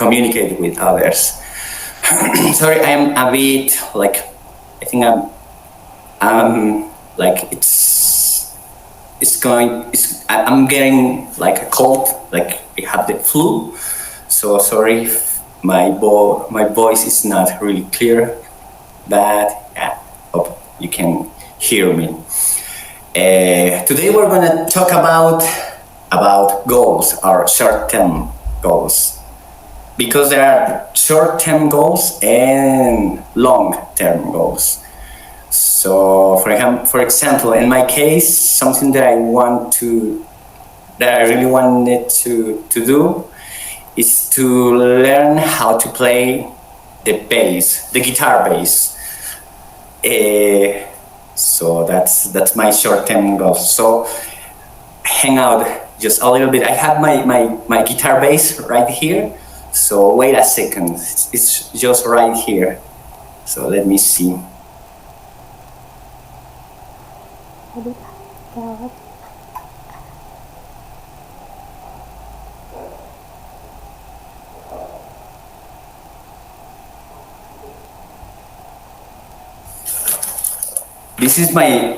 communicate with others. Sorry, I am a bit like, I think I'm like I'm getting like a cold, like I have the flu. So sorry if my voice is not really clear, but yeah, hope you can hear me. Today we're gonna talk about goals, our short-term goals, because there are short-term goals and long-term goals. So, for example, in my case, something that I really wanted to do is to learn how to play the guitar bass. So that's my short-term goal. So hang out just a little bit. I have my guitar bass right here. So wait a second, it's just right here. So let me see. This is my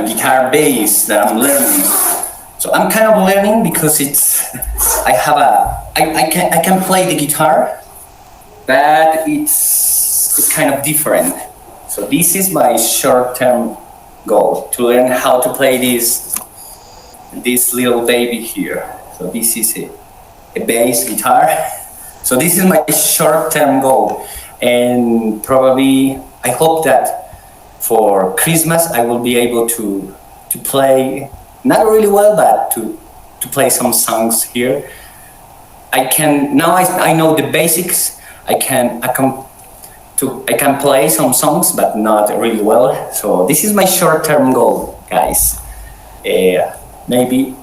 guitar bass that I'm learning. So I'm kind of learning because I can play the guitar, but it's kind of different. So this is my short-term goal, to learn how to play this little baby here. So this is a bass guitar. So this is my short-term goal, and probably I hope that for Christmas I will be able to play, not really well, but to play some songs here. I know the basics. I can play some songs, but not really well. So this is my short-term goal, guys. Maybe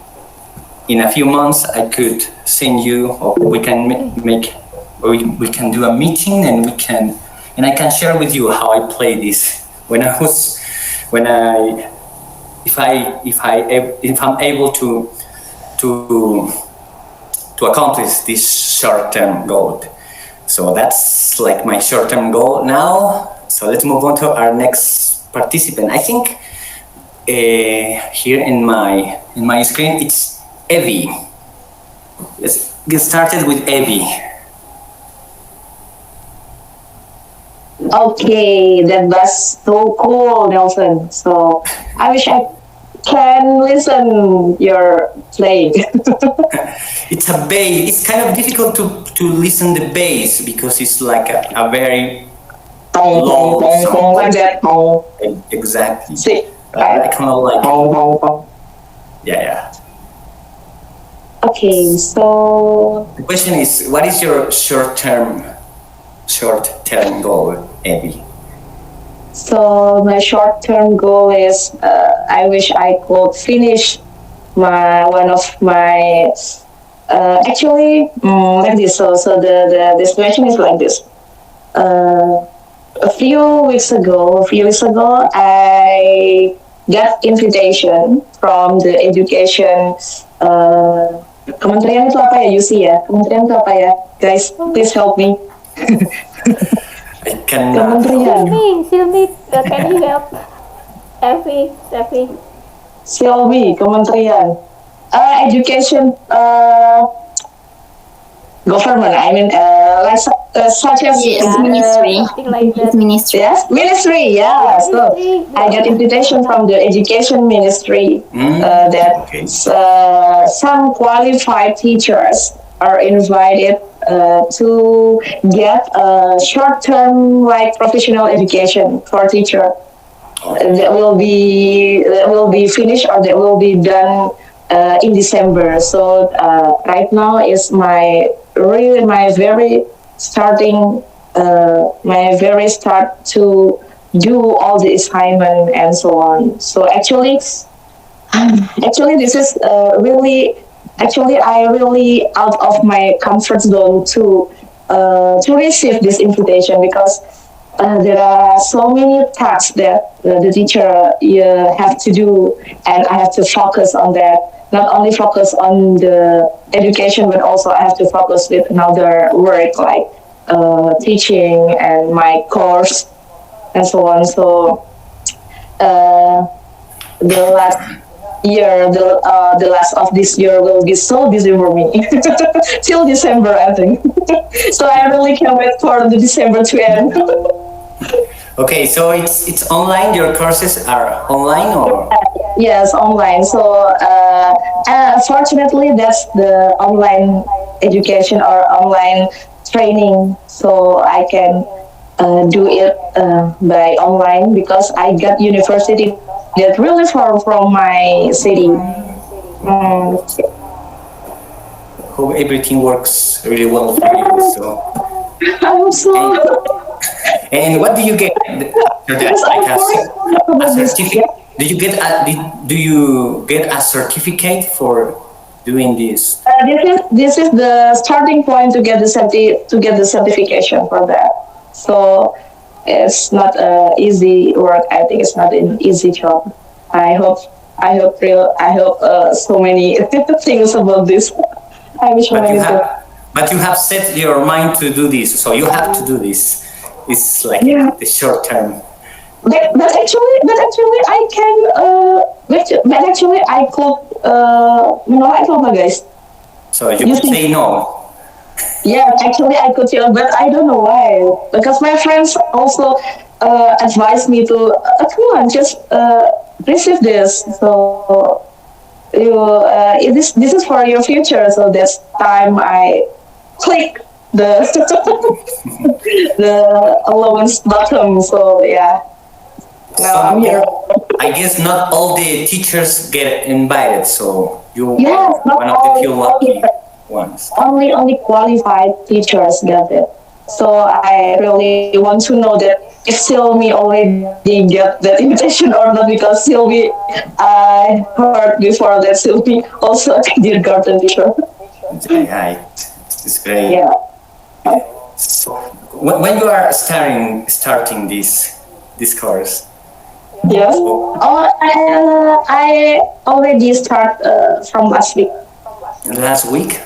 in a few months I could send you, or we can we can do a meeting, and I can share with you how I play this. If I'm able to accomplish this short-term goal. So that's like my short-term goal now. So let's move on to our next participant. I think here in my screen it's Evie. Let's get started with Evie. Okay, that was so cool, Nelson. So I wish I can listen your playing. It's a bass. It's kind of difficult to listen the bass because it's like a very long song. Like that. Exactly. See, I kind of like. Yeah. Okay, so The question is, what is your short-term goal, Abby? So my short-term goal is I wish I could finish one of my like this. So the situation is like this. A few weeks ago, I got invitation from the education. Kementerian itu apa ya, UC ya? Kementerian itu apa ya? Guys, please help me. I can. Kementerian. Silmi, can you help? Effie. Silmi, Kementerian. Education, government. I mean, like such as ministry. Something like that. Ministry. Yes, ministry. Yeah. So I got invitation from the education ministry that some qualified teachers are invited to get a short-term like professional education for teacher that will be finished, or that will be done in December. So right now is my very start to do all the assignment and so on. So actually this is I really out of my comfort zone to receive this invitation, because there are so many tasks that the teacher have to do, and I have to focus on that. not only focus on the education, but also I have to focus with another work like teaching and my course and so on. So the last year, the last of this year will be so busy for me till December, I think. So I really can't wait for the December to end. Okay, so it's online. Your courses are online, or Yes, online. So fortunately, that's the online education or online training. So I can do it by online because I got university that really far from my city. Mm, hope everything works really well for you. So, I hope so. and what do you get after that? Yes, Like of a course. certificate? Do you get a certificate for doing this? This is the starting point to get the certification for that. So it's not a easy work. I think it's not an easy job. I hope I hope so many things about this. I wish But you many things. have, but you have set your mind to do this, so you have to do this. It's like Yeah. the short term. But actually, I can. But actually, I could. I told my guys. So you You can think? say no. Yeah, actually, I could tell, but I don't know why. Because my friends also advised me to come on, just receive this. So this is for your future. So this time I click the the allowance button. So yeah, now I'm here. I guess not all the teachers get invited, so you Yes, are not one of the few all. lucky ones. Only qualified teachers get it. So I really want to know that if Sylvie already get that invitation or not, because Sylvie, I heard before that Sylvie also a kindergarten teacher. Yeah, it's great. Yeah. So when you are starting this course, Yes. Oh, I already start from last week. last week,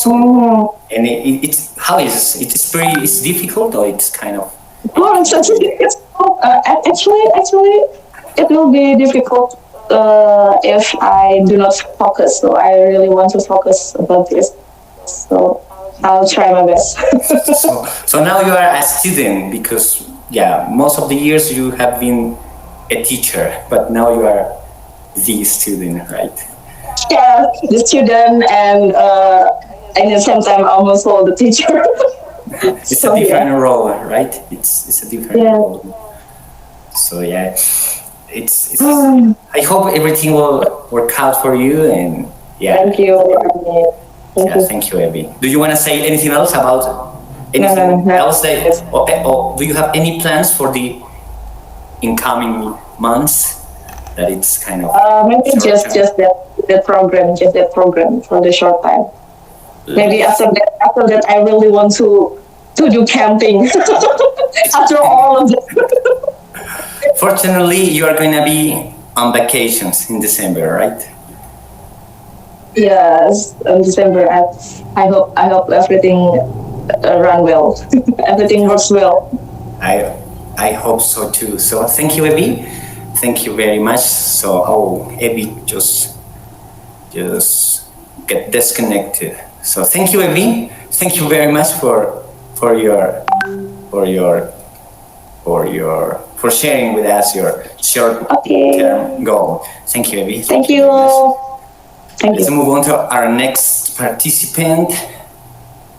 Mm. and it's how is it's difficult, or it's kind of Oh, actually, it will be difficult if I do not focus. So I really want to focus about this. So I'll try my best. so now you are a student, because yeah, most of the years you have been a teacher, but now you are the student, right? Yeah, the student and at the same time almost all the teacher. It's So a different yeah. role, right? It's a different Yeah. role. So yeah, it's. Mm, I hope everything will work out for you, and yeah, thank you. Thank yeah. you. Thank you, Abby. Do you want to say anything else about anything No. else that, or do you have any plans for the incoming months? That it's kind of Maybe short just term? just that program for the short time. Maybe after that I really want to do camping. After all of this. Fortunately, you are going to be on vacations in December, right? Yes, in December. I hope everything run well. Everything works well. I hope so too. So thank you, Abby. Thank you very much. So Abby just get disconnected. So thank you, Abby. Thank you very much for your for your for sharing with us your short Okay. term goal. Thank you, Abby. Thank very much. you. Thank Let's you. move on to our next participant.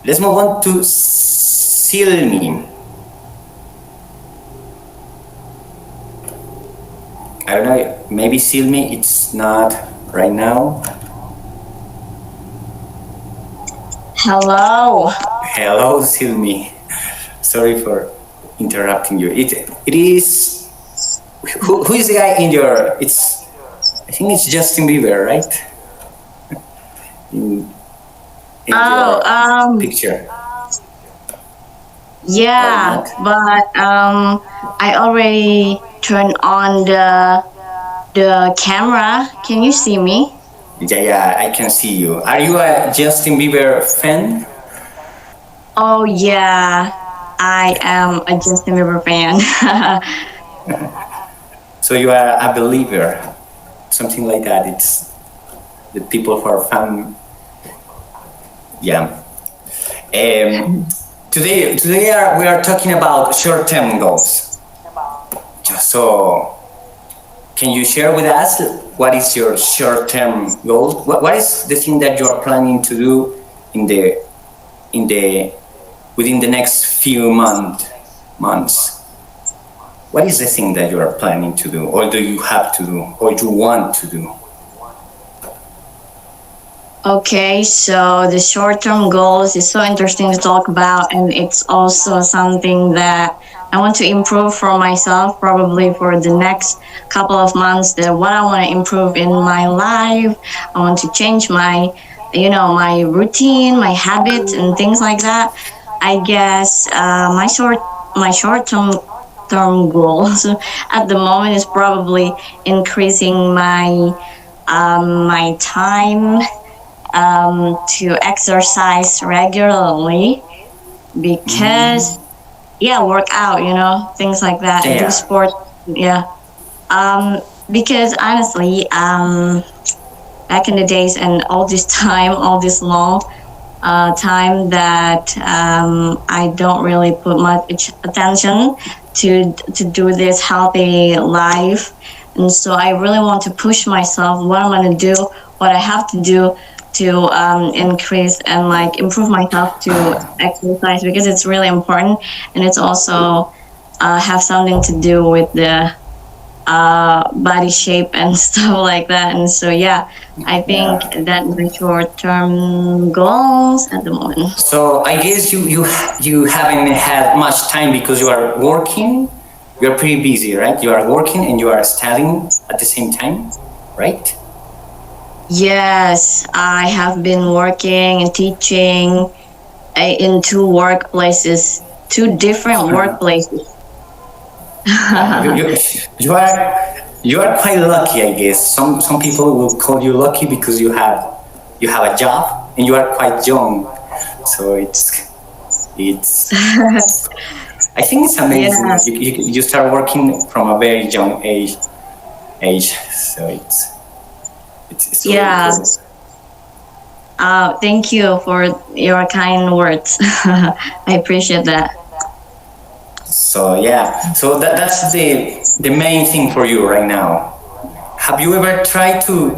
Let's move on to Silmi. I don't know, maybe Silmi, it's not right now. Hello. Hello, Silmi. Sorry for interrupting you. It is. Who is the guy in your? I think it's Justin Bieber, right? In your picture. Yeah, but I already turned on the camera. Can you see me? Yeah, I can see you. Are you a Justin Bieber fan? Oh yeah, I am a Justin Bieber fan. So you are a believer, something like that. It's the people who are fan. Yeah. Today we are talking about short-term goals. So, can you share with us what is your short-term goal? What is the thing that you are planning to do in the within the next few months? What is the thing that you are planning to do, or do you have to do, or you want to do? Okay, so the short-term goals is so interesting to talk about, and it's also something that I want to improve for myself, probably for the next couple of months. That what I want to improve in my life, I want to change my routine, my habits, and things like that. I guess my short-term goals at the moment is probably increasing my time to exercise regularly because work out, things like that, do Yeah. sport. Yeah. Because honestly, back in the days and all this time, all this long time that I don't really put much attention to do this healthy life. And so I really want to push myself, what I'm going to do, what I have to do to increase and like improve myself to exercise, because it's really important, and it's also have something to do with the body shape and stuff like that. And so I think Yeah. that my short-term goals at the moment. So I guess you haven't had much time because you are working. You are pretty busy, right? You are working and you are studying at the same time, right? Yes, I have been working and teaching in two different workplaces. You, you are you are quite lucky, I guess. Some people will call you lucky because you have a job and you are quite young. So it's I think it's amazing. Yeah, You start working from a very young age. So it's really yeah. cool. Thank you for your kind words. I appreciate that. So yeah, so that's the main thing for you right now. Have you ever tried to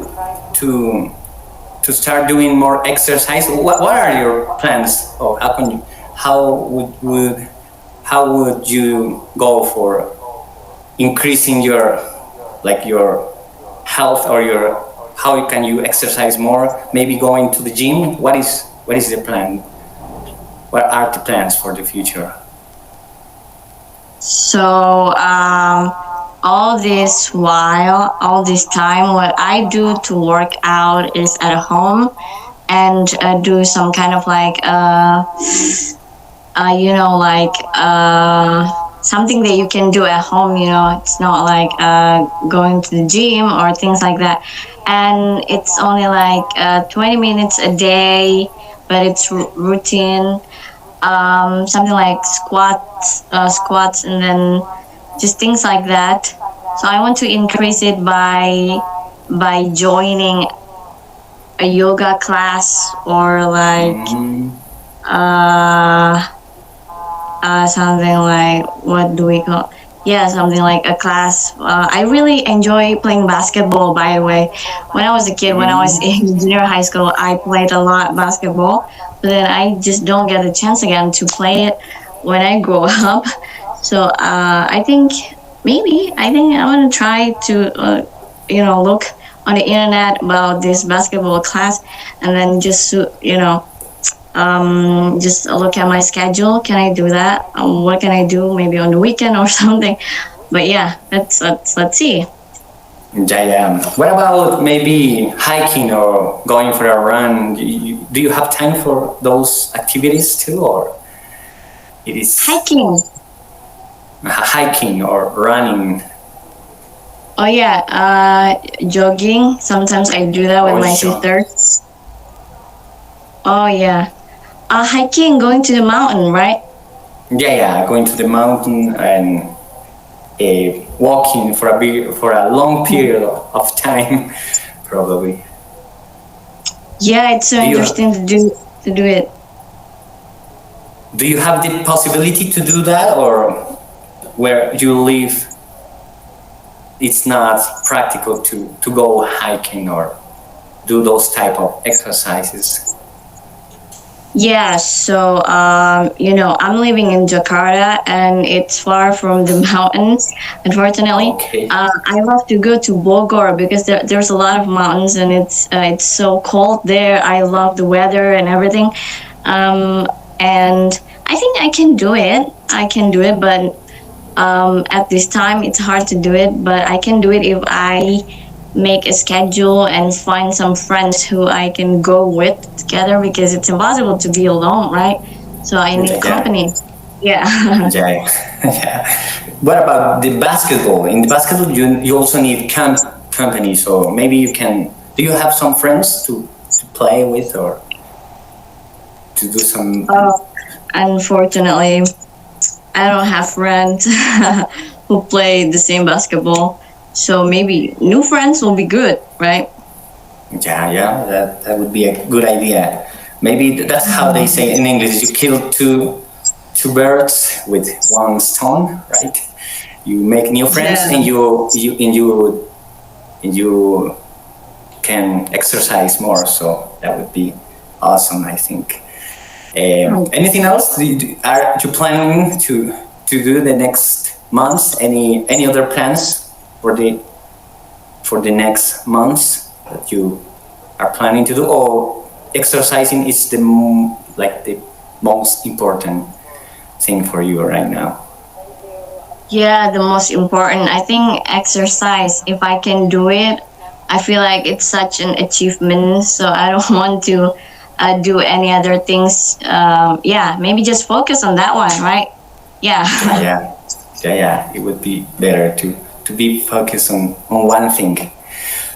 to start doing more exercise? What are your plans? Or how would how would you go for increasing your health, or your how can you exercise more? Maybe going to the gym. What is the plan? What are the plans for the future? So, all this time, what I do to work out is at home and do some kind of like, something that you can do at home. It's not like going to the gym or things like that. And it's only like 20 minutes a day, but it's routine, something like squats, and then just things like that. So I want to increase it by joining a yoga class, or like uh, something like, what do we call? Yeah, something like a class. I really enjoy playing basketball. By the way, when I was a kid, when I was in junior high school, I played a lot basketball. But then I just don't get a chance again to play it when I grow up. So I think I'm gonna try to look on the internet about this basketball class, and then just look at my schedule. Can I do that? What can I do? Maybe on the weekend or something. But yeah, let's see. Yeah. What about maybe hiking or going for a run? Do you have time for those activities too, or it is Hiking. hiking or running? Oh yeah, jogging. Sometimes I do that with Oh, my sure. sisters. Oh yeah. Hiking, going to the mountain, right? Yeah, going to the mountain and walking for a long period of time, probably. Yeah, it's so Do you interesting to do it. do you have the possibility to do that, or where you live, it's not practical to go hiking or do those type of exercises? Yeah, so I'm living in Jakarta and it's far from the mountains, unfortunately. Okay. I love to go to Bogor because there's a lot of mountains and it's so cold there. I love the weather and everything. And I think I can do it. I can do it, but at this time it's hard to do it. But I can do it if I make a schedule and find some friends who I can go with together because it's impossible to be alone, right? So I need Yeah. company. Yeah. Yeah, yeah. What about the basketball? In the basketball, you also need company. So maybe you can. Do you have some friends to play with or to do some? Unfortunately, I don't have friends who play the same basketball. So maybe new friends will be good, right? Yeah. That would be a good idea. Maybe that's how they say in English. You kill two birds with one stone, right? You make new friends, Yeah. and you can exercise more. So that would be awesome, I think. Anything else? Are you planning to do the next months? Any other plans for the next months that you are planning to do, or exercising is the most important thing for you right now? Yeah, the most important. I think exercise, if I can do it, I feel like it's such an achievement. So I don't want to do any other things. Yeah, maybe just focus on that one, right? Yeah. Yeah. It would be better to be focused on one thing.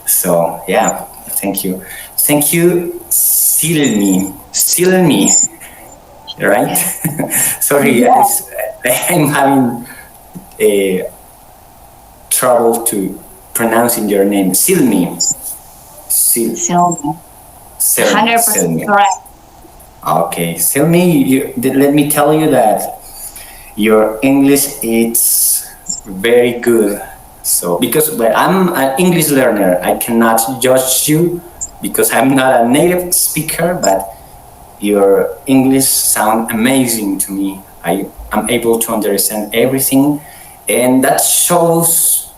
So yeah, thank you, Silmi, right? Sorry, guys, I'm having a trouble to pronouncing your name. Silmi. So Silmi. 100% correct. Okay, Silmi, let me tell you that your English is very good. So because I'm an English learner, I cannot judge you because I'm not a native speaker, but your English sound amazing to me. I'm able to understand everything, and that shows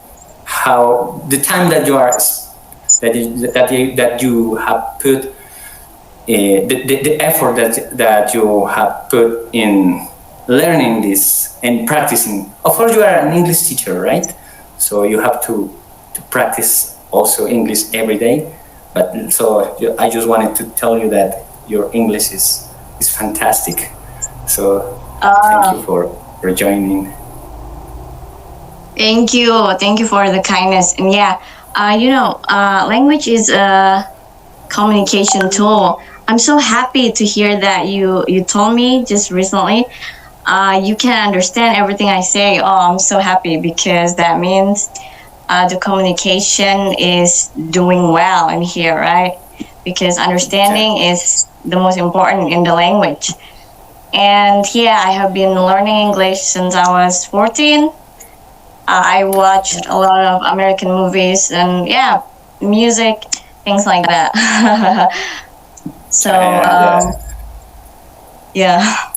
how the time that you have put the effort that you have put in learning this and practicing. Of course, you are an English teacher, right? So you have to practice also English every day. But so I just wanted to tell you that your English is fantastic. So thank you for joining. Thank you for the kindness. And yeah, language is a communication tool. I'm so happy to hear that you told me just recently. You can understand everything I say. Oh, I'm so happy because that means the communication is doing well in here, right? Because understanding is the most important in the language. And yeah, I have been learning English since I was 14. I watched a lot of American movies and yeah, music, things like that. So yeah.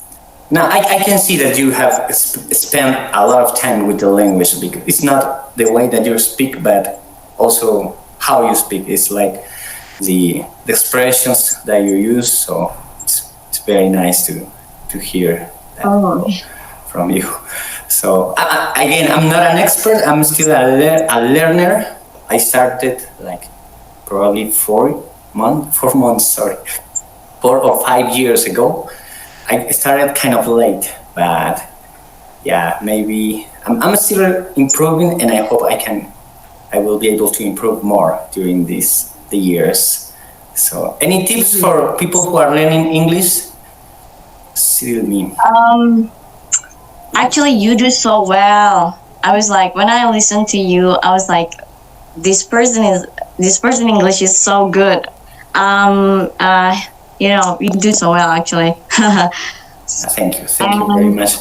Now I can see that you have spent a lot of time with the language because it's not the way that you speak, but also how you speak. It's like the expressions that you use. So it's very nice to hear that from you. So again, I'm not an expert. I'm still a learner. I started like probably 4 months, sorry, 4 or 5 years ago. I started kind of late, but yeah, maybe I'm still improving, and I hope I I will be able to improve more during the years. So, any tips for people who are learning English? Silmi. Actually, you do so well. I was like, when I listened to you, I was like, this person English is so good. You do so well, actually. Thank you very much.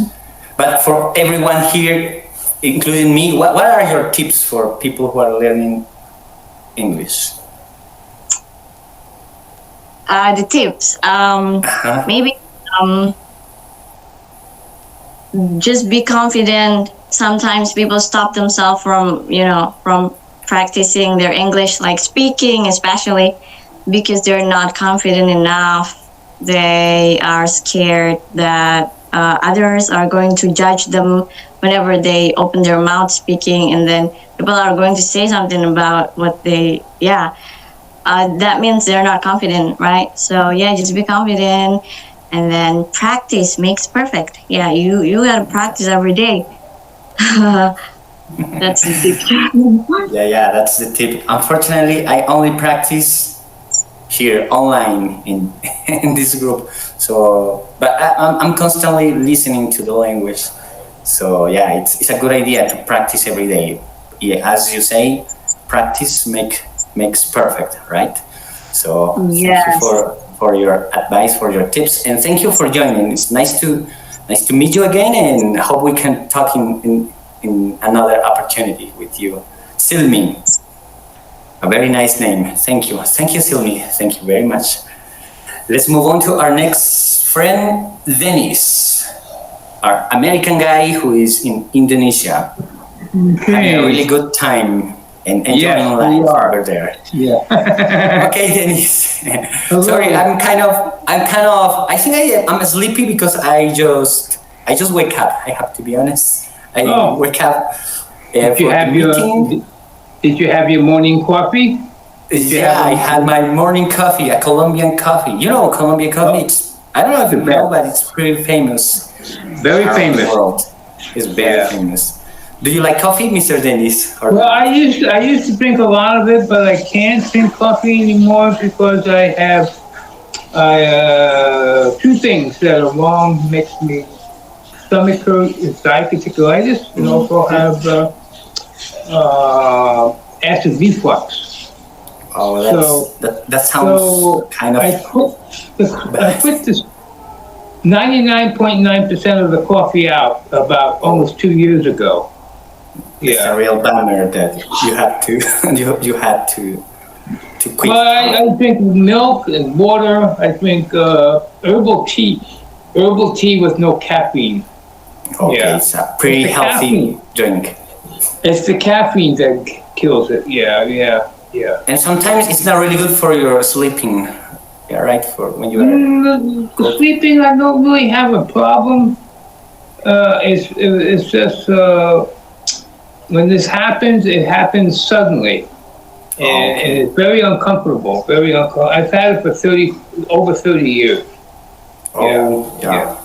But for everyone here, including me, what are your tips for people who are learning English? The tips, maybe just be confident. Sometimes people stop themselves from practicing their English, like speaking, especially because they're not confident enough. They are scared that others are going to judge them whenever they open their mouth speaking, and then people are going to say something about what they, that means they're not confident, right? So yeah, just be confident, and then practice makes perfect. Yeah, you gotta practice every day. That's the tip. Yeah, that's the tip. Unfortunately, I only practice here online in this group. So, but I'm constantly listening to the language. So yeah, it's a good idea to practice every day. Yeah, as you say, practice makes perfect, right? So Yes. thank you for your advice, for your tips, and thank you for joining. It's nice to meet you again, and hope we can talk in another opportunity with you. Silmi, a very nice name. Thank you, Silmi. Thank you very much. Let's move on to our next friend, Dennis, our American guy who is in Indonesia, having a really good time and enjoying life over there. Yeah. Okay, Dennis. Sorry, I'm kind of. I think I'm sleepy because I just wake up. I have to be honest. I wake up. Did you have your morning coffee? I had my morning coffee, a Colombian coffee. You know, Colombian coffee. I don't know if you know, but it's pretty famous. Very famous. The world. It's very famous. Do you like coffee, Mr. Dennis? Well, I used to drink a lot of it, but I can't drink coffee anymore because I have two things that are wrong. Makes me stomach hurt, diverticulitis, and also have acid reflux. Oh, that sounds kind of. I quit this 99.9% of the coffee out about almost 2 years ago. It's a real bummer that you had to you had to quit. Well, I drink milk and water. I drink herbal tea with no caffeine. Okay, it's a pretty healthy drink. It's the caffeine that kills it. Yeah. And sometimes it's not really good for your sleeping. Yeah, right. For when you are sleeping, I don't really have a problem. It's just when this happens, it happens suddenly, and it's very uncomfortable. I've had it for over 30 years. Yeah.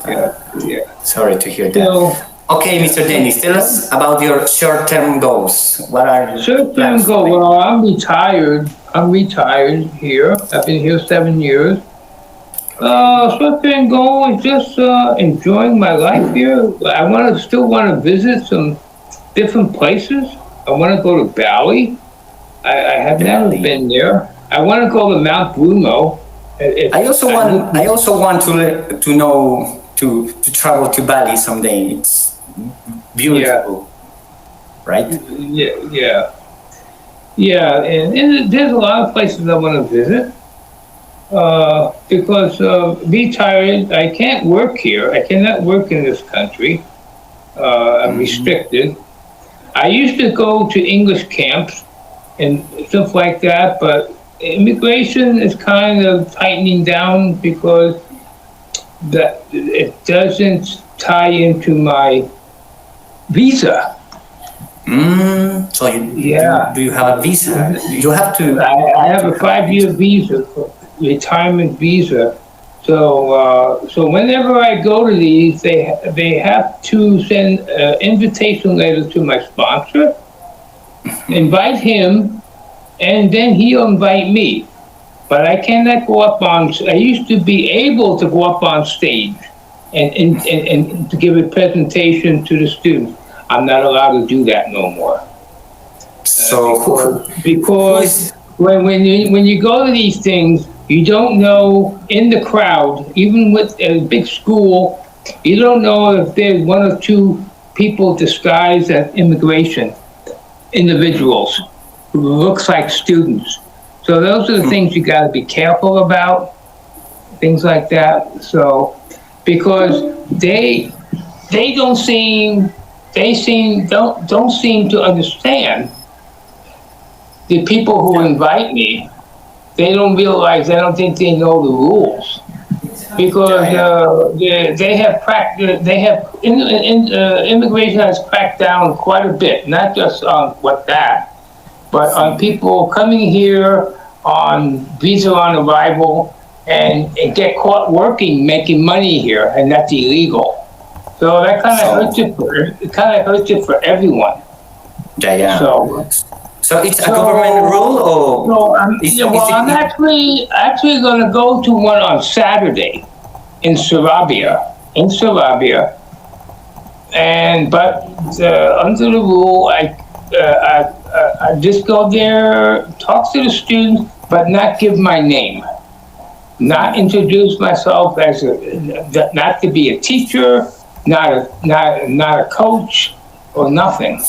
Sorry to hear that. Okay, Mr. Dennis, tell us about your short-term goals. What are your short-term goals? Well, I'm retired. Here. I've been here 7 years. Short-term goal is just enjoying my life here. I still want to visit some different places. I want to go to Bali. I have never been there. I want to go to Mount Bruno. I also want to travel to Bali someday. It's beautiful, right? Yeah, and there's a lot of places I want to visit because retired, I can't work here. I cannot work in this country. I'm restricted. I used to go to English camps and stuff like that, but immigration is kind of tightening down because that it doesn't tie into my visa. So do you have a visa? You have to. I have a 5-year visa, retirement visa. So whenever I go to these, they have to send an invitation letter to my sponsor, invite him, and then he'll invite me. But I cannot go up on. I used to be able to go up on stage and to give a presentation to the students. I'm not allowed to do that no more. So Because when you go to these things, you don't know in the crowd, even with a big school, you don't know if there's one or two people disguised as immigration individuals who looks like students. So those are the things you got to be careful about, things like that. So because they don't seem to understand the people who invite me. They don't realize. I don't think they know the rules because immigration has cracked down quite a bit, not just on that, but on people coming here on visa on arrival and get caught working, making money here, and that's illegal. So that kind of hurts you. It kind of hurts you for everyone. Yeah. So it's a So- government rule, or No, I'm actually going to go to one on Saturday in Sarabia, but under the rule, I just go there, talk to the students, but not give my name, not introduce myself as not to be a teacher, not a coach or nothing.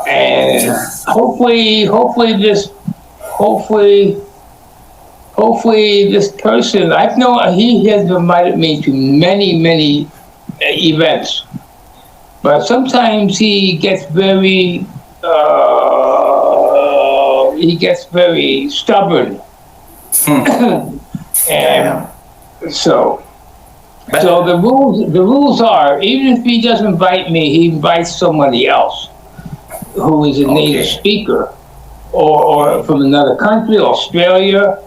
And hopefully this person, he has invited me to many events, but sometimes he gets very stubborn. And so the rules are, even if he doesn't invite me, he invites somebody else who is a native speaker or from another country, Australia.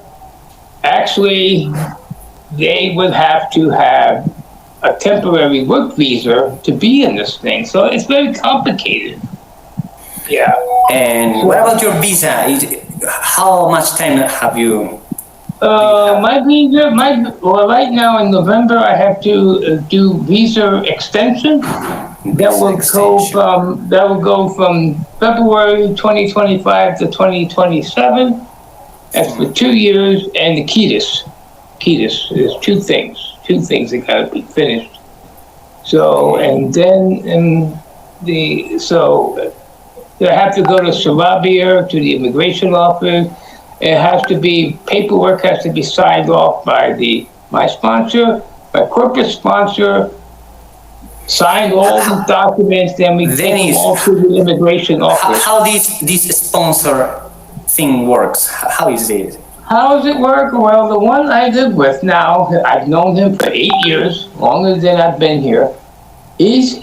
Actually, they would have to have a temporary work visa to be in this thing. So it's very complicated. Yeah. And what about your visa? How much time have you? My visa, right now in November, I have to do visa extension. That will go from February 2025 to 2027. That's for 2 years, and the KETIS is two things that got to be finished. So, and then I have to go to Sarabia, to the immigration office. It has to be, paperwork has to be signed off by my sponsor, my corporate sponsor, signed all the documents, then we take them all to the immigration office. How this sponsor thing works? How is it? How does it work? Well, the one I live with now, I've known him for 8 years, longer than I've been here. He's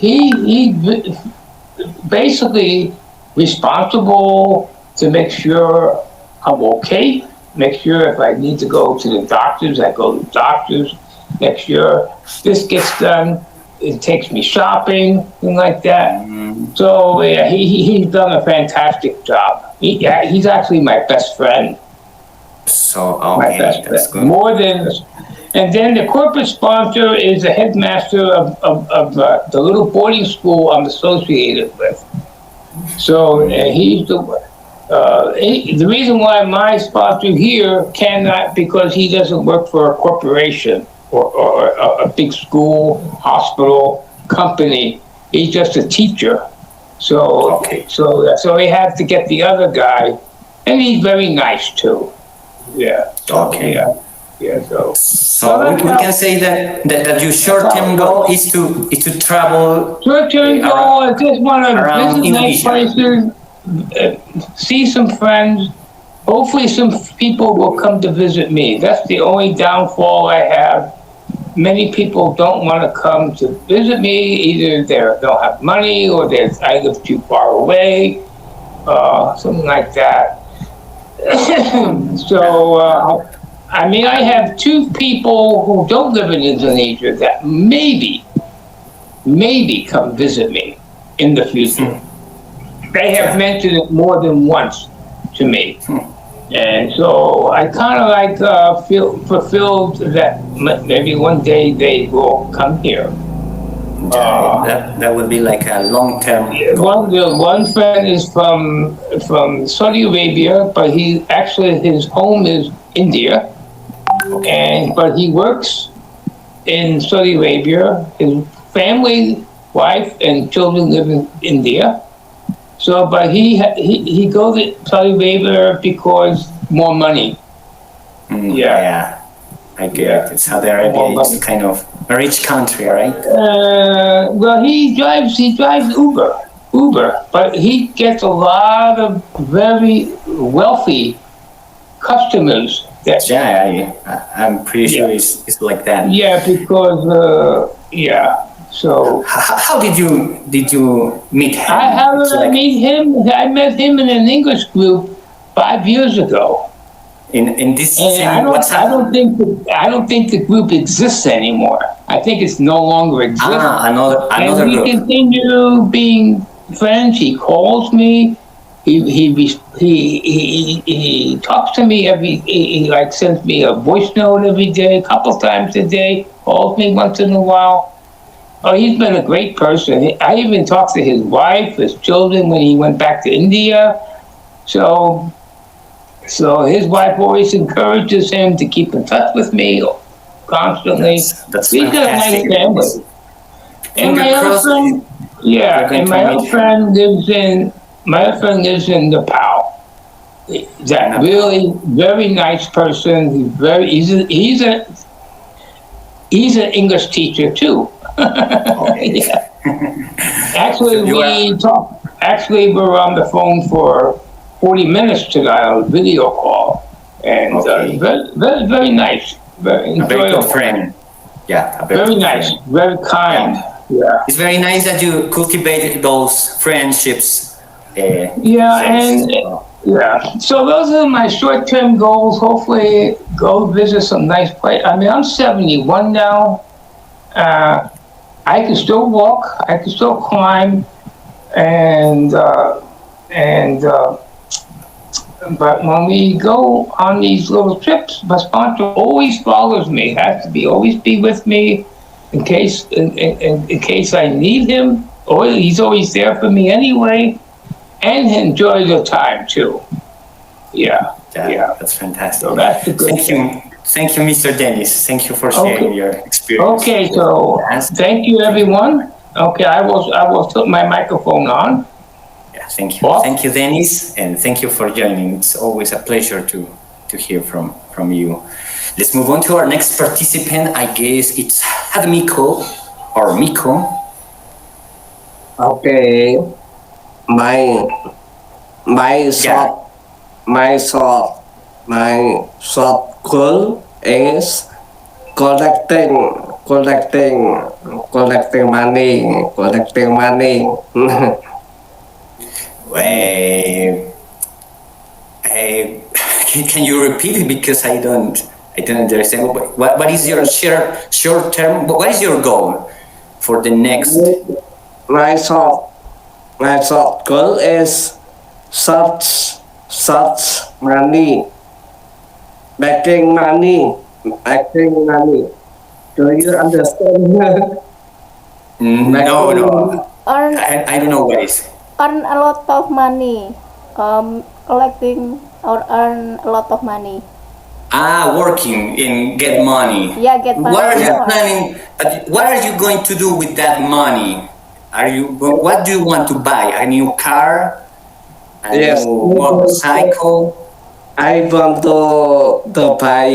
basically responsible to make sure I'm okay, make sure if I need to go to the doctors, I go to the doctors, make sure this gets done. It takes me shopping, things like that. So yeah, he's done a fantastic job. He's actually my best friend. So My best that's friend. good. More than, and then the corporate sponsor is the headmaster of the little boarding school I'm associated with. So he's the reason why my sponsor here cannot, because he doesn't work for a corporation or a big school, hospital, company. He's just a teacher. So so he had to get the other guy, and he's very nice too. Yeah. Okay. Yeah. So we can say that your short-term goal is to travel. Short-term goal, I just want to around visit nice Indonesia. places, see some friends. Hopefully some people will come to visit me. That's the only downfall I have. Many people don't want to come to visit me. Either they don't have money, or I live too far away, something like that. So, I have 2 people who don't live in Indonesia that maybe come visit me in the future. they have mentioned it more than once to me. And so I kind of like feel fulfilled that maybe one day they will come here. That would be like a long-term goal. One friend is from Saudi Arabia, but his home is India, but he works in Saudi Arabia. His family, wife, and children live in India. So, but he goes to Saudi Arabia because more money. Yeah, I get it. Saudi Arabia is kind of a rich country, right? Well, he drives Uber, but he gets a lot of very wealthy customers. I'm pretty sure it's like that. Yeah, because So how did you meet him? How did I meet him? I met him in an English group 5 years ago. In this same I WhatsApp? I don't think the group exists anymore. I think it's no longer exists. Another and we group. continue being friends. He calls me. He talks to me he like sends me a voice note every day, a couple times a day. Calls me once in a while. Oh, he's been a great person. I even talked to his wife, his children when he went back to India. So his wife always encourages him to keep in touch with me constantly. That's He's got a nice fantastic. family. And my other friend, my other friend lives in Nepal. That really very nice person. He's an English teacher too. Yeah. Actually, we're on the phone for 40 minutes tonight on a video call, and very, very nice, very enjoyable. A very good friend. Yeah, very nice, friend. Very kind. Yeah. It's very nice that you cultivate those friendships. So those are my short-term goals. Hopefully, go visit some nice place. I mean, I'm 71 now. I can still walk. I can still climb, but when we go on these little trips, my sponsor always follows me. Has to always be with me in case I need him. Or he's always there for me anyway, and enjoy the time too. Yeah. That's fantastic. So that's the good thing. Thank you, Mr. Dennis. Thank you for sharing your experience. Okay, so thank you, everyone. Okay, I will put my microphone on. Yeah, thank you. Thank you, Dennis, and thank you for joining. It's always a pleasure to hear from you. Let's move on to our next participant. I guess it's Hadmiko or Miko. Okay, my shop goal is collecting money. Can you repeat it because I don't understand. What is your short term? What is your goal for the next? My shop goal is such money, making money. Do you understand? No. Earn I don't know what is. earn a lot of money. Collecting or earn a lot of money. Working and get money. Yeah, get money. What are you planning? What are you going to do with that money? What do you want to buy? A new car? A new motorcycle? I want to buy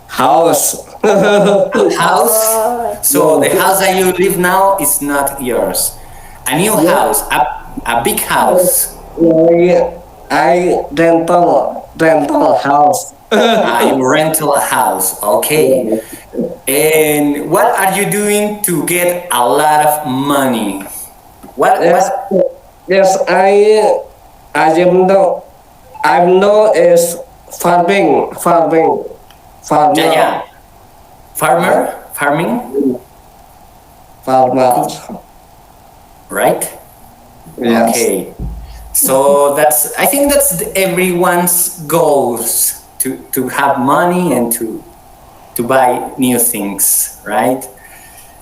house. A house? So the house that you live now is not yours. A new house, a big house. I rental house. You rental a house, okay. And what are you doing to get a lot of money? Yes, I'm no is farming. Yeah. Farming? Farmer. Right? Yes. Okay. So I think that's everyone's goals to have money and to buy new things, right?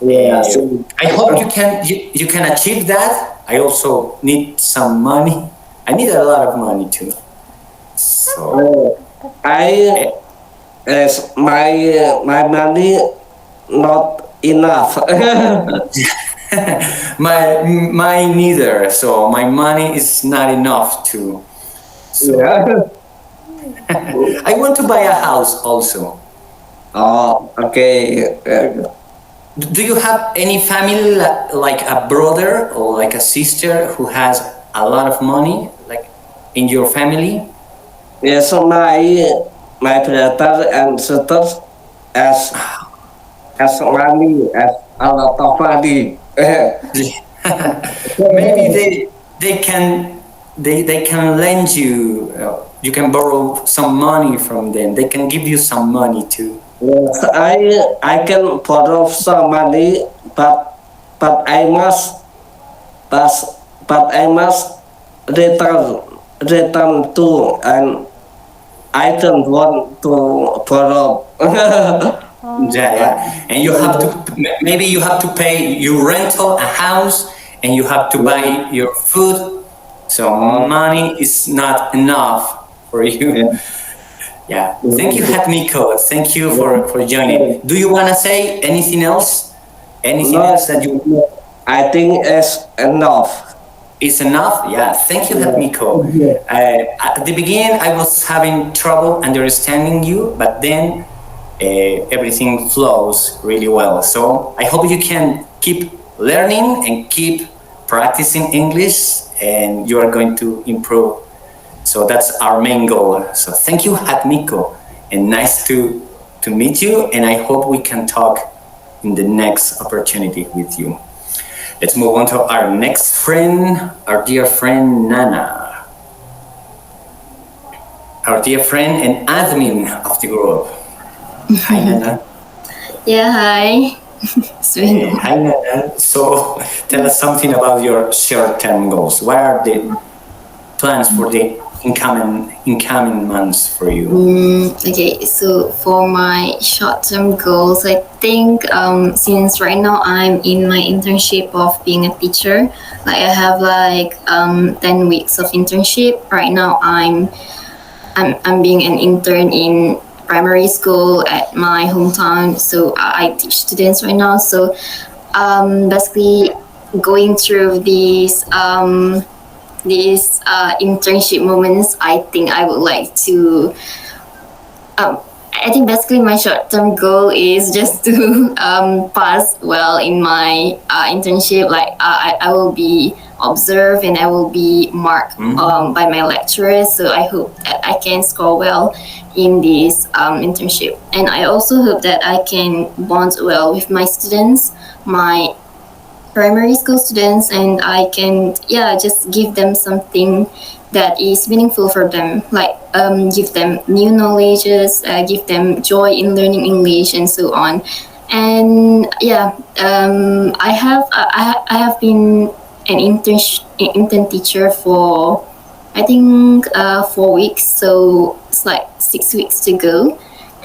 Yes. I hope you can achieve that. I also need some money. I need a lot of money too. So I as my money not enough. my neither. So my money is not enough to. So Yeah. I want to buy a house also. Oh, okay. Do you have any family like a brother or like a sister who has a lot of money, like in your family? Yes, my brother and sisters as money as a lot of money. Maybe they can lend you. You can borrow some money from them. They can give you some money too. Yes, I can borrow some money, but I must but, but I must return to, and I don't want to borrow. Yeah, yeah. And you have to maybe you have to pay you rental a house and you have to buy your food. So money is not enough for you. Yeah. Thank you, Hatmiko. Thank you for joining. Do you want to say anything else? Anything No, else that you I think it's enough. is enough? Yeah. Thank you, Hatmiko. At the beginning, I was having trouble understanding you, but then everything flows really well. So I hope you can keep learning and keep practicing English, and you are going to improve. So that's our main goal. So thank you, Hatmiko, and nice to meet you. And I hope we can talk in the next opportunity with you. Let's move on to our next friend, our dear friend Nana, our dear friend and admin of the group. Hi, Nana. Yeah, hi. Hi, Nana. So tell us something about your short-term goals. What are the plans for the incoming months for you? Okay, so for my short-term goals, I think since right now I'm in my internship of being a teacher, like I have 10 weeks of internship. Right now I'm being an intern in primary school at my hometown, so I teach students right now. So basically going through these internship moments, I think I would like to I think basically my short-term goal is just to pass well in my internship. Like I will be observed and I will be marked by my lecturers. So I hope that I can score well in this internship. And I also hope that I can bond well with my students, my primary school students, and I can just give them something that is meaningful for them, like give them new knowledges, give them joy in learning English and so on. And I have been an intern teacher for I think 4 weeks, so it's like 6 weeks to go.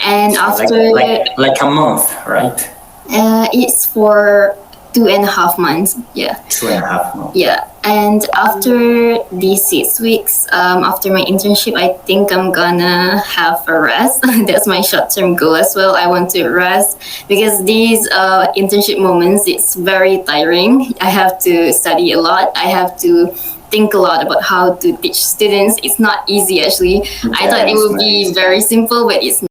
And after like a month, right? it's for 2.5 months. Yeah. 2.5 months. Yeah, and after these 6 weeks, after my internship, I think I'm gonna have a rest. That's my short-term goal as well. I want to rest because these internship moments, it's very tiring. I have to study a lot. I have to think a lot about how to teach students. It's not easy actually. I thought it would be very simple, but it's